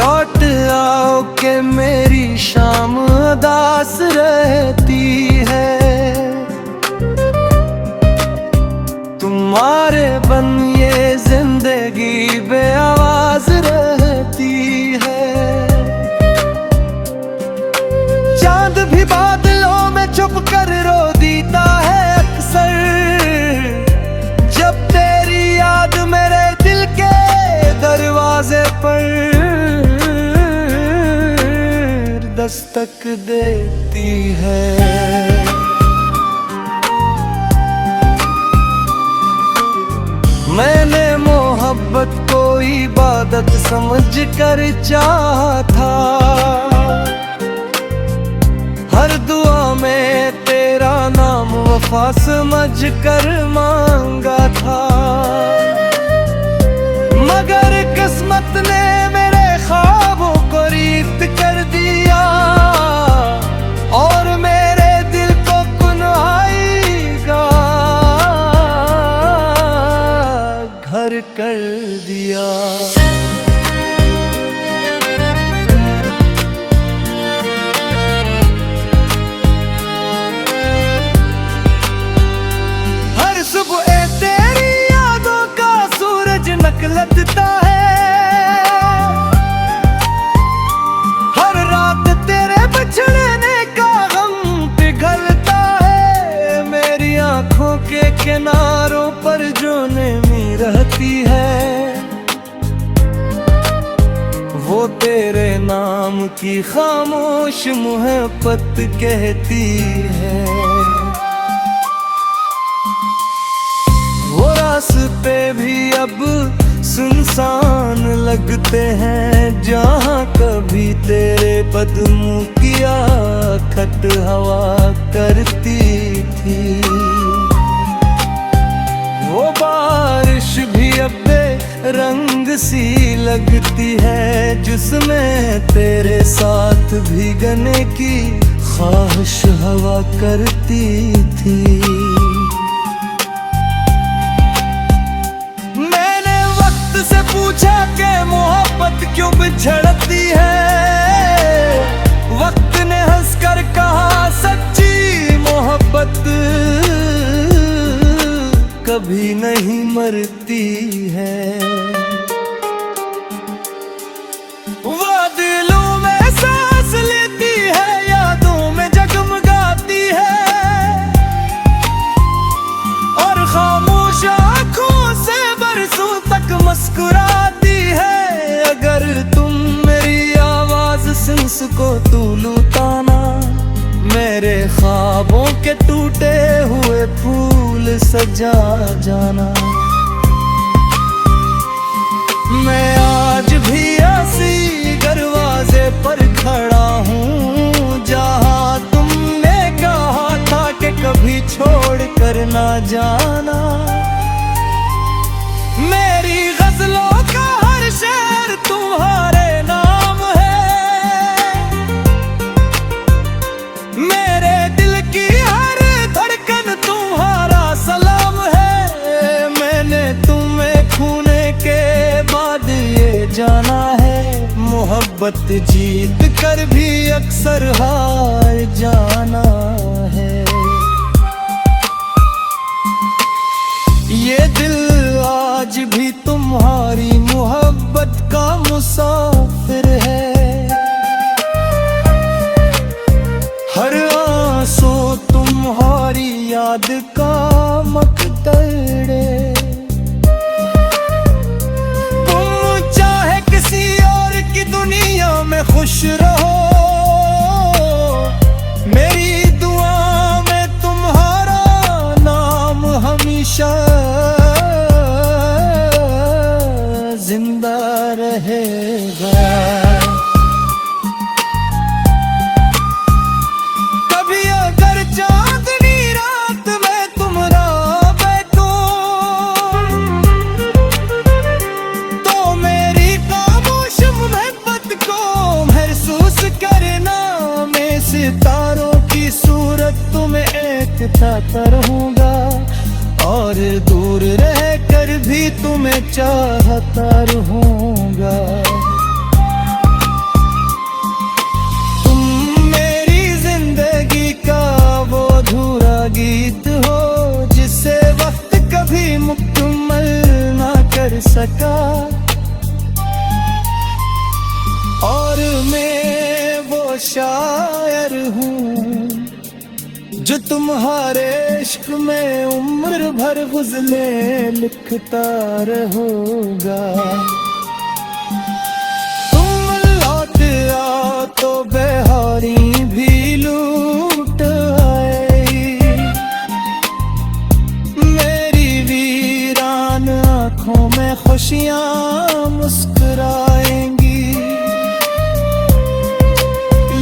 लौट आओ के मेरी शाम उदास रहती है। तुम्हारे बन ये जिंदगी बेआवाज रहती है। चांद भी बादलों में छुप कर रो देता है अक्सर, जब तेरी याद मेरे दिल के दरवाजे पर दस्तक देती है। मैंने मोहब्बत को इबादत समझ कर चाहा था, हर दुआ में तेरा नाम वफा समझ कर मांगा था। मगर किस्मत ने मेरे ख्वाबों को रीत कर दिया और मेरे दिल को कुन्हाई का घर कर दिया। हर सुबह तेरी यादों का सूरज निकलता है, हर रात तेरे बिछड़ने का गम पिघलता है। मेरी आंखों के किनारों पर जो नमी रहती है, वो तेरे नाम की खामोश मोहब्बत कहती है। वो रास्ते भी अब सुनसान लगते हैं, जहाँ कभी तेरे कदमों की आखत हवा करती थी। वो बारिश भी अब रंग सी लगती है, जिसमें तेरे साथ भीगने की ख्वाहिश हवा करती थी। मैंने वक्त से पूछा कि मोहब्बत क्यों बिछड़ती है, वक्त ने हंसकर कहा सच्ची मोहब्बत कभी नहीं मरती है। वो दिलों में सांस लेती है, यादों में जगमगाती है और खामोश आँखों से बरसों तक मुस्कुराती है। अगर तुम मेरी आवाज सुन सको तो लुटाना, मेरे ख्वाबों के टूटे हुए फूल सजा जाना। मैं आज भी ऐसी दरवाजे पर खड़ा हूँ, जहाँ तुमने कहा था कि कभी छोड़ कर ना जाना। मेरी गजलों का हर शेर तुम्हारे नाम है, मेरे दिल की हर धड़कन तुम्हारा सलाम है। मैंने तुम्हें खोने के बाद ये जाना है, मोहब्बत जीत कर भी अक्सर हार जाना है। ये दिल आज भी तुम्हारी मोहब्बत का मुसाफिर है, हर आंसू तुम्हारी याद का मकतरे। तुम चाहे किसी और की दुनिया में खुश रहो, मेरी दुआ में तुम्हारा नाम हमेशा जिंदा रहेगा। कभी अगर चांदनी रात में तुम राह बैठो, तो मेरी खामोश मोहब्बत को महसूस करना। मैं सितारों की सूरत तुम्हें एकता रहूंगा, और दूर रहकर भी तुम्हें चाहता रहूंगा। सका। और मैं वो शायर हूँ जो तुम्हारे इश्क में उम्र भर गुज़ले लिखता रहूँगा। तुम लौट आओ तो बेहारी भी लूट आएगी, मेरी वीरान आँखों में खुशियाँ मुस्कुराएंगी।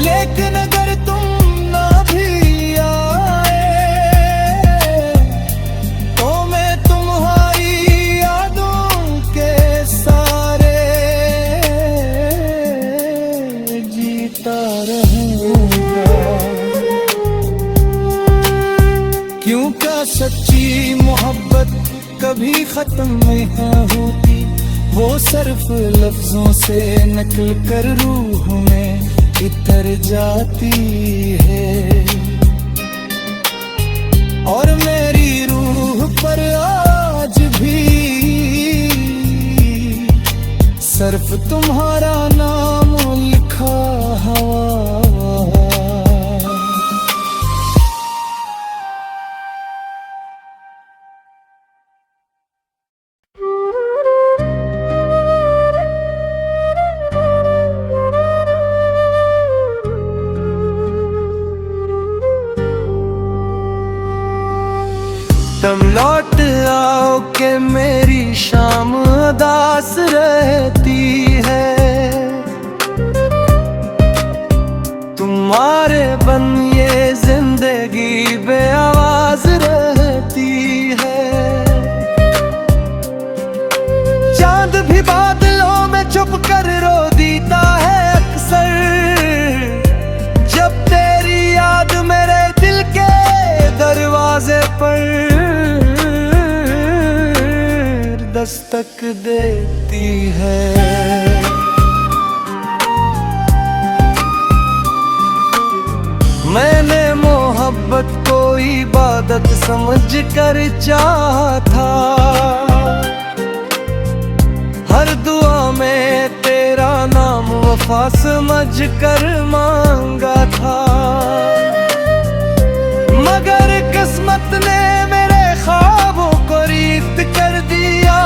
लेकिन अगर तुम ना भी आए तो मैं तुम्हारी यादों के सारे जीता रहूंगा। क्यों क्या सच्ची मोहब्बत कभी खत्म नहीं होती, वो सिर्फ लफ्जों से नकल कर रूह में इतर जाती है। और मेरी रूह पर आज भी सिर्फ तुम्हारा नाम लिखा हुआ। तुम लौट आओ के मेरी शाम उदास रहती है, तुम्हारे बन ये जिंदगी बेआवाज रहती है। चांद भी बादलों में छुप कर रो देता है अक्सर, जब तेरी याद मेरे दिल के दरवाजे पर दस्तक देती है। मैंने मोहब्बत को इबादत समझ कर चाहा था, हर दुआ में तेरा नाम वफा समझ कर मांगा था। मगर किस्मत ने मेरे ख्वाबों को रीत कर दिया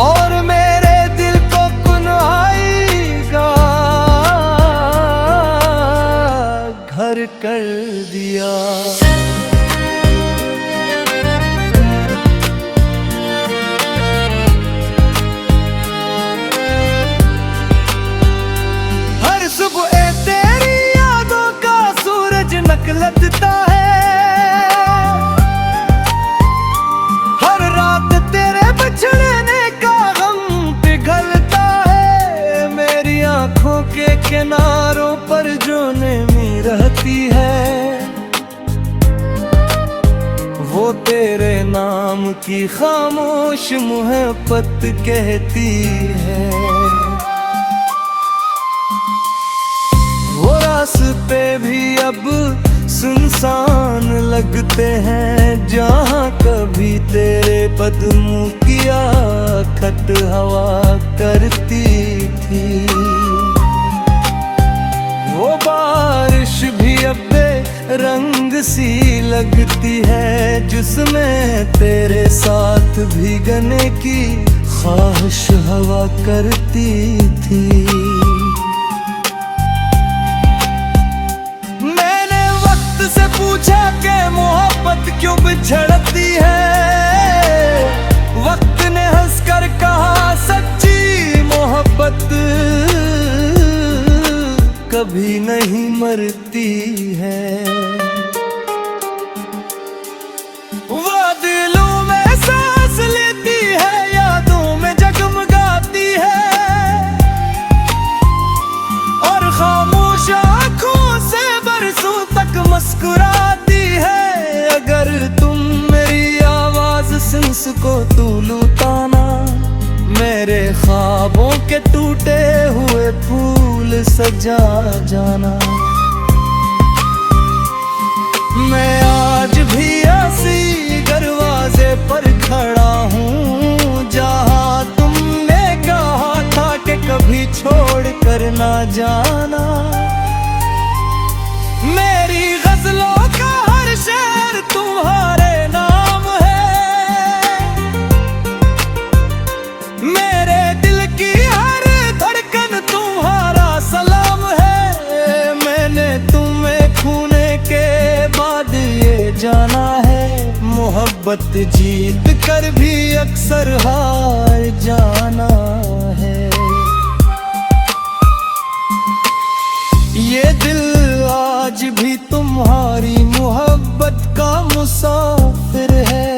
और मेरे दिल को कुन्हाई का घर कर दिया। हर सुबह तेरी यादों का सूरज निकलता है, हर रात तेरे बिछड़ने का गम पिघलता है। मेरी आंखों के किनारों पर जो नमी रहती है, वो तेरे नाम की खामोश मोहब्बत कहती है। वो रास्ते भी अब सुनसान लगते हैं, जहाँ कभी तेरे कदमों की आखत हवा करती थी। वो बारिश भी अब रंग सी लगती है, जिसमें तेरे साथ भीगने की ख्वाहिश हवा करती थी। से पूछा कि मोहब्बत क्यों बिछड़ती है, वक्त ने हंसकर कहा सच्ची मोहब्बत कभी नहीं मरती है। वो दिलों में सांस लेती है, यादों में जगमगाती है और खामोश आँखों से बरसों तक मुस्कुराती है। अगर तुम मेरी आवाज सुन सको तो लुटाना, मेरे ख्वाबों के टूटे हुए फूल सजा जाना। मैं आज भी ऐसी दरवाजे पर खड़ा हूँ जहाँ छोड़ कर ना जाना। मेरी गजलों का हर शेर तुम्हारे नाम है, मेरे दिल की हर धड़कन तुम्हारा सलाम है। मैंने तुम्हें खूने के बाद ये जाना है, मोहब्बत जीत कर भी अक्सर हार जाना है। ये दिल आज भी तुम्हारी मोहब्बत का मुसाफिर है,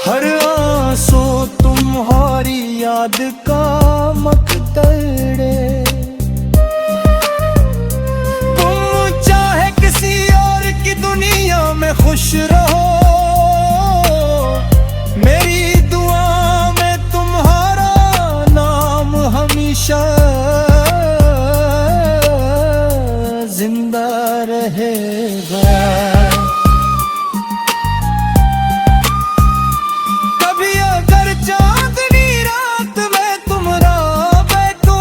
हर आंसू तुम्हारी याद का मकतरे। तुम चाहे किसी और की दुनिया में खुश रहो, मेरी दुआ में तुम्हारा नाम हमेशा जिंदा रहेगा। कभी अगर चांदनी रात में तुम राह बैठो,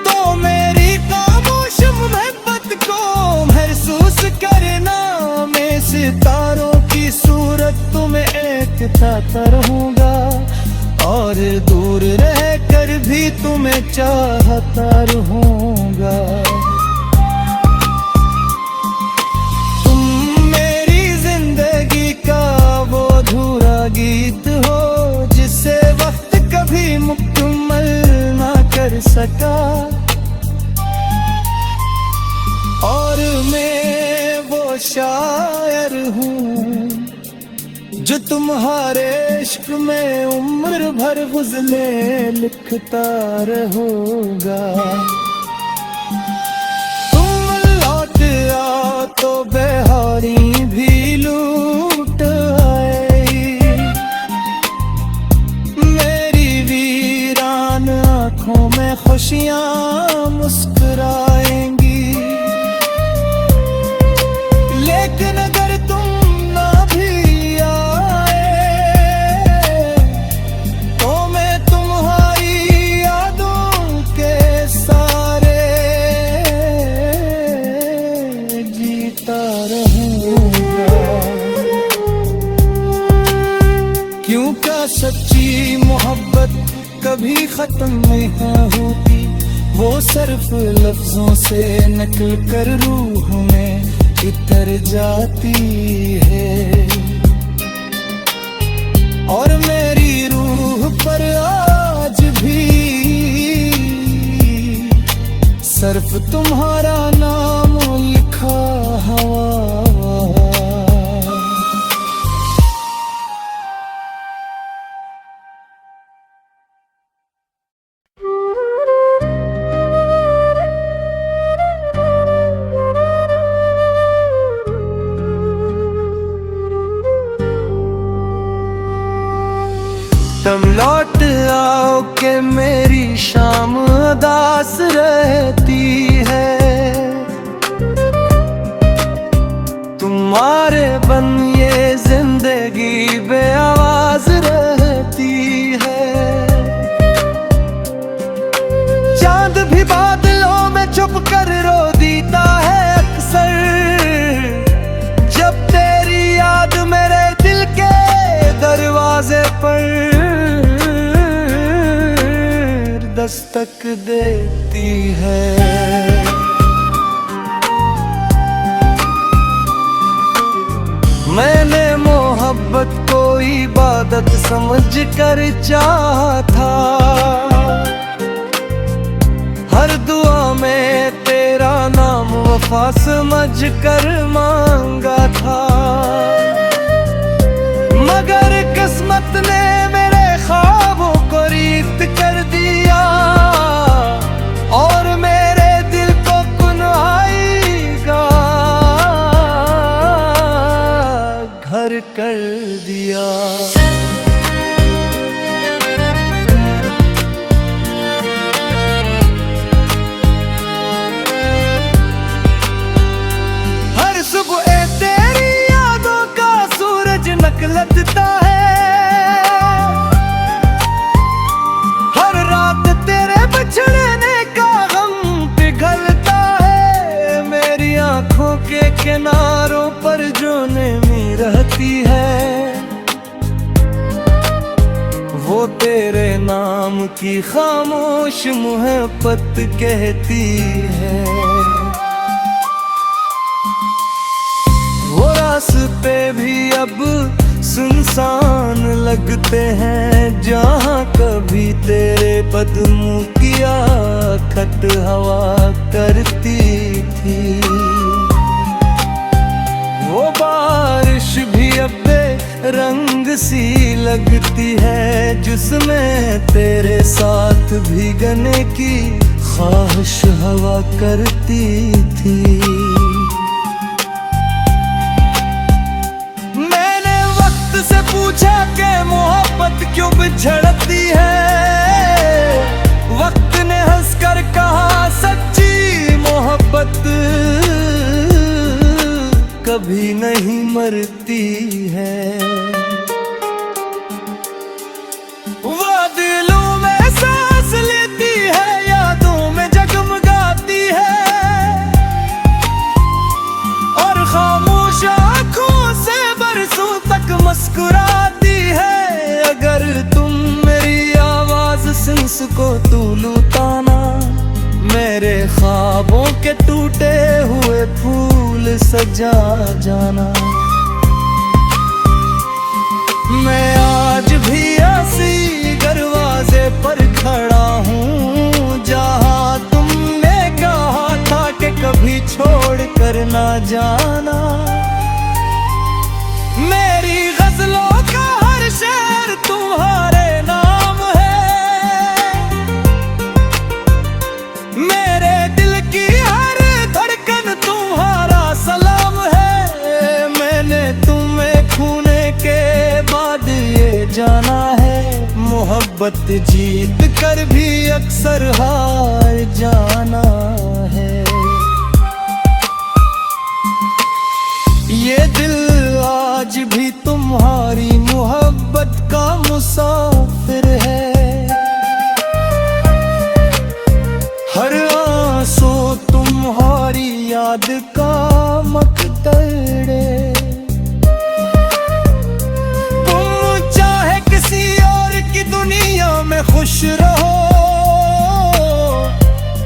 तो मेरी खामोश मोहब्बत को महसूस करना। मैं सितारों की सूरत तुम्हें देखता रहूंगा, और दूर रहकर भी तुम्हें चाहता रहूंगा। तुम मेरी जिंदगी का वो अधूरा गीत हो, जिसे वक्त कभी मुकम्मल ना कर सका। और मैं वो शायर हूँ जो तुम्हारे इश्क में उम्र भर गुज़ले लिखता रहूंगा। तुम लौट आओ तो बेहारी भी लूट आएगी, मेरी वीरान आँखों में खुशियाँ मुस्कुराएंगी। लेकिन अगर तुम सच्ची मोहब्बत कभी खत्म नहीं होती, वो सिर्फ लफ्जों से निकल कर रूह में उतर जाती है। और मेरी रूह पर आज भी सिर्फ तुम्हारा नाम लिखा हुआ। तुम लौट आओ के मेरी शाम उदास रहती है, तुम्हारे बन ये जिंदगी बेआवाज रहती है। चांद भी बादलों में छुप कर रो देता है अक्सर, जब तेरी याद मेरे दिल के दरवाजे पर दस्तक देती है। मैंने मोहब्बत को इबादत समझ कर चाहा था, हर दुआ में तेरा नाम वफा समझ कर मांगा था। मगर किस्मत ने मेरे ख्वाबों को रीत कर दिया, और मेरे दिल को कुन्हाई का घर कर दिया। हर सुबह तेरी यादों का सूरज निकलता है, रहती है, वो तेरे नाम की खामोश मोहब्बत कहती है। वो रास्ते भी अब सुनसान लगते हैं, जहाँ कभी तेरे कदमों की आखत हवा करती थी। वो बारिश भी अब रंग सी लगती है, जिसमें तेरे साथ भीगने की ख्वाहिश हवा करती थी। मैंने वक्त से पूछा कि मोहब्बत क्यों बिछड़ती है, वक्त ने हंसकर कहा सच्ची मोहब्बत कभी नहीं मरती है। वो दिलों में सांस लेती है, यादों में जगमगाती है, और खामोश आँखों से बरसों तक मुस्कुराती है। अगर तुम मेरी आवाज सुन सको तो लुटाना, मेरे ख्वाबों के टूटे हुए फूल सजा जाना। मैं आज भी ऐसी दरवाजे पर खड़ा हूँ, जहाँ तुमने कहा था कि कभी छोड़ कर ना जाना। मेरी गजलों का हर शेर तुम्हारे नाम है, मेरे दिल की हर धड़कन तुम्हारा सलाम है। मैंने तुम्हें खोने के बाद ये जाना है, मोहब्बत जीत कर भी अक्सर हार जाना है। ये दिल आज भी तुम्हारी मोहब्बत का मुसाफिर है, हर आंसू तुम्हारी याद का मकतरे। तुम चाहे किसी और की दुनिया में खुश रहो,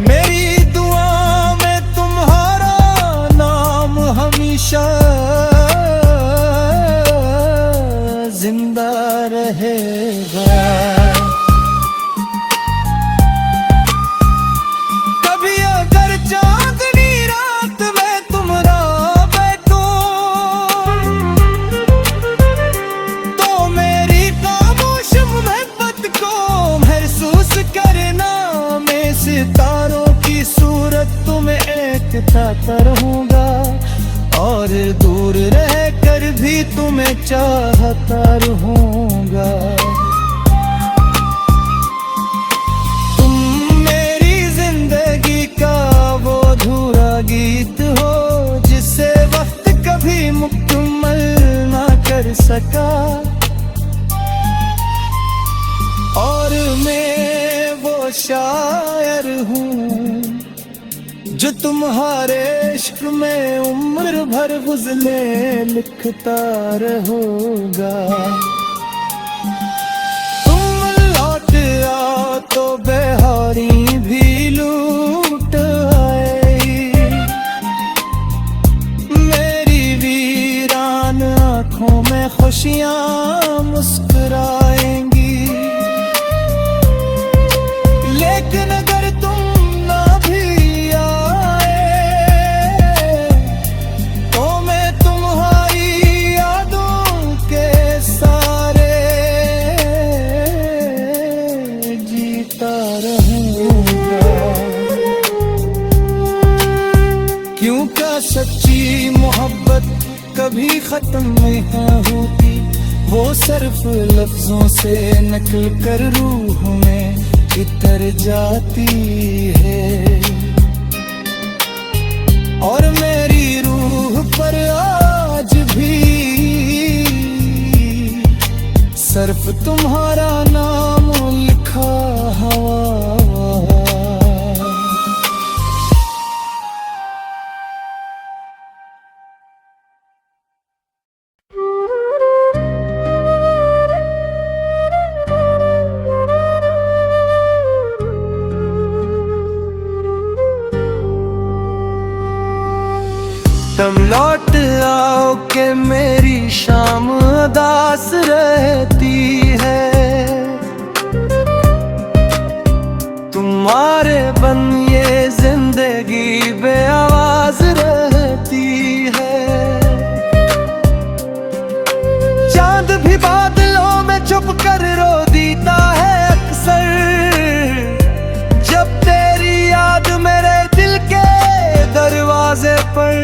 मेरी दुआ में तुम्हारा नाम हमेशा जिंदा रहेगा। कभी अगर चांदनी रात में तुम राह बैठो, तो मेरी खामोश मोहब्बत को महसूस करना। मैं सितारों की सूरत तुम्हें देखता रहूंगा, और दूर रहकर भी तुम्हें चाहता रहूंगा। तुम मेरी जिंदगी का वो अधूरा गीत हो, जिसे वक्त कभी मुकम्मल ना कर सका। और मैं वो शायर हूँ जो तुम्हारे इश्क में उम्र भर गुज़ले लिखता रहूंगा। तुम लौट आओ तो बेहारी भी लूट आएगी, मेरी वीरान आँखों में खुशियाँ मुस्कुराएंगी। लेकिन अगर तुम ना भी सच्ची मोहब्बत कभी खत्म नहीं होती, वो सिर्फ लफ्जों से नकल कर रूह में उतर जाती है। और मेरी रूह पर आज भी सिर्फ तुम्हारा नाम लिखा हवा। दम लौट आओ के मेरी शाम उदास रहती है। तुम्हारे बन ये जिंदगी बेआवाज रहती है। चांद भी बादलों में छुप कर रो देता है अक्सर, जब तेरी याद मेरे दिल के दरवाजे पर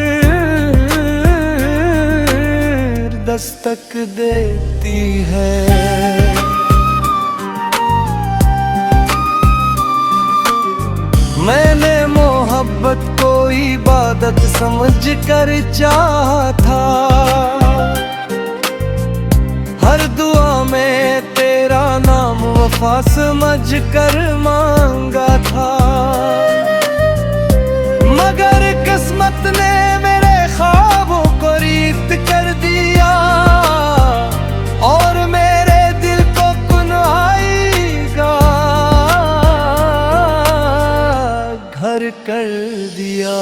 दस्तक देती है। मैंने मोहब्बत को इबादत समझ कर चाहा था, हर दुआ में तेरा नाम वफा समझ कर मांगा था। मगर किस्मत ने मेरे ख्वाबों को रीत कर दिया और मेरे दिल को कुन्हाई का घर कर दिया।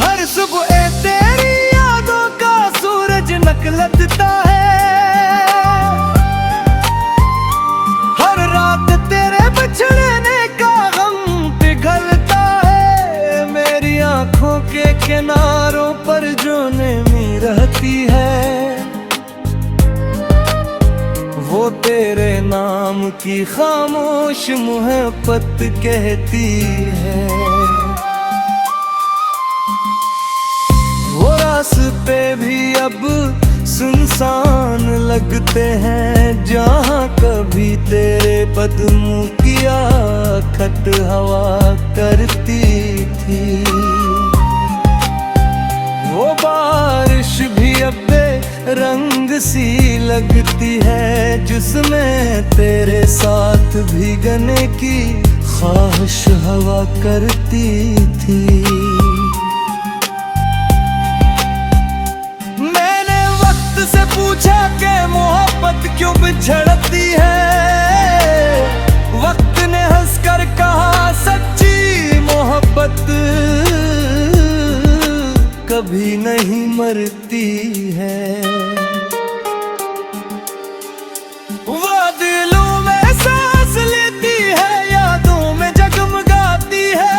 हर सुबह तेरी यादों का सूरज निकलता है, हर रात तेरे बिछड़ने का गम पिघलता है। मेरी आंखों के किनारों पर जो नमी रहती है, वो तेरे नाम की खामोश मोहब्बत कहती है। वो रास्ते भी अब सुनसान लगते हैं, जहाँ कभी तेरे कदमों की आखत हवा करती थी। वो बारिश भी अब रंग सी लगती है, जिसमें तेरे साथ भीगने की ख्वाहिश हवा करती थी। से पूछा कि मोहब्बत क्यों बिछड़ती है, वक्त ने हंसकर कहा सच्ची मोहब्बत कभी नहीं मरती है। वो दिलों में सांस लेती है, यादों में जगमगाती है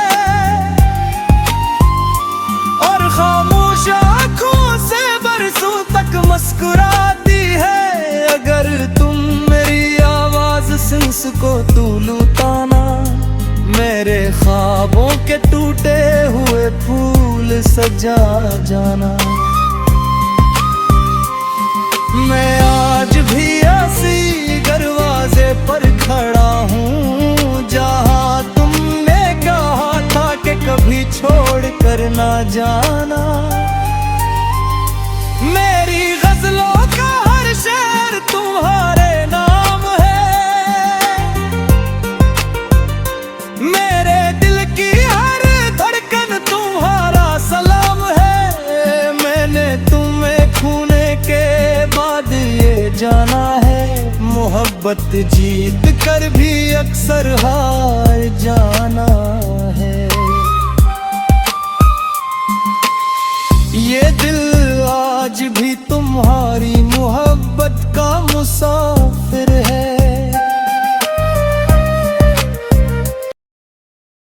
और खामोश आंखों से बरसों तक मुस्कुराती है। अगर तुम मेरी आवाज सुन सको तो लुटाना, मेरे ख्वाबों के टूटे हुए फूल सजा जाना। मैं आज भी ऐसी दरवाजे पर खड़ा हूँ, जहाँ तुमने कहा था कि कभी छोड़ कर ना जाना। मेरी गजलों का हर शेर तुम्हारे नाम है, मेरे दिल की हर धड़कन तुम्हारा सलाम है। मैंने तुम्हें खोने के बाद ये जाना है, मोहब्बत जीत कर भी अक्सर हार जाना है।